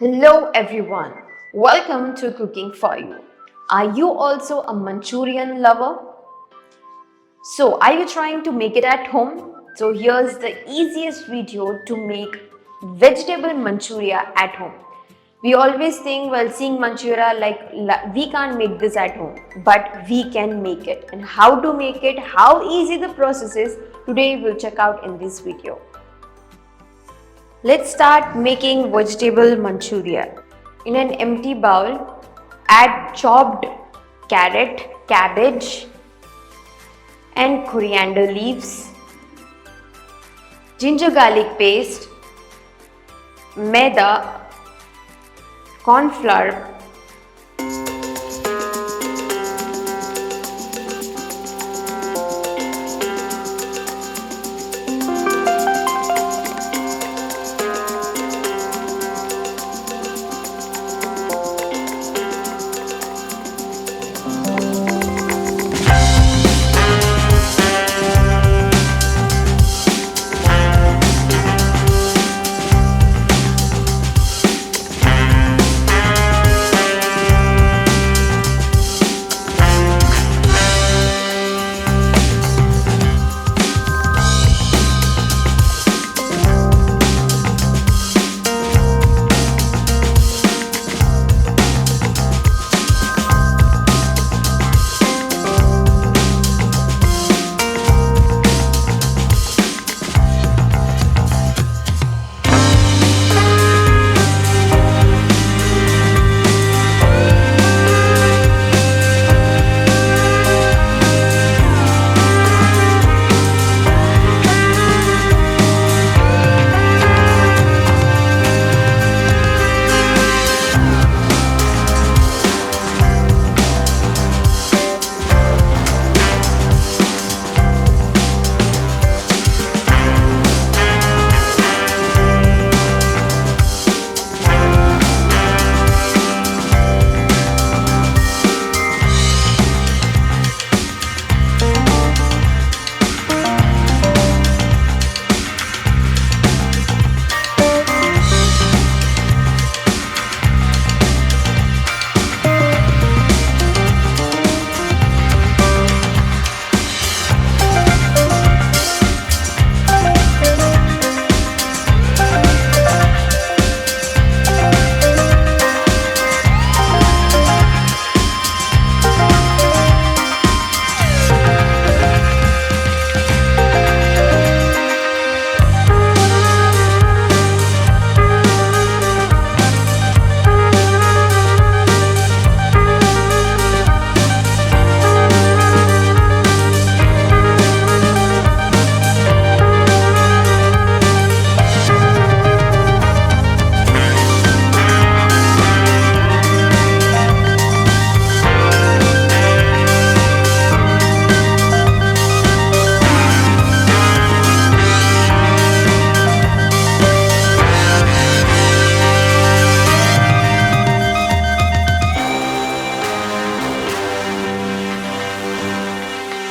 Hello everyone, welcome to Cooking for You. Are you also a Manchurian lover? So, are you trying to make it at home? So, here's the easiest video to make vegetable Manchuria at home. We always think while seeing Manchuria we can't make this at home, but we can make it. And how to make it, how easy the process is, today we'll check out in this video. Let's start making vegetable Manchuria. In an empty bowl, add chopped carrot, cabbage and coriander leaves, ginger garlic paste, maida, corn flour,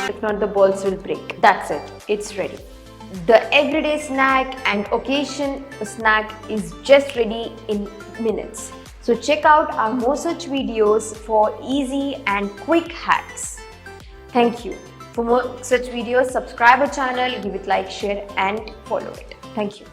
if not the balls will break. That's it, it's ready. The everyday snack and occasion snack is just ready in minutes. So check out our more such videos for easy and quick hacks. Thank you. For more such videos, subscribe our channel, give it like, share and follow it. Thank you.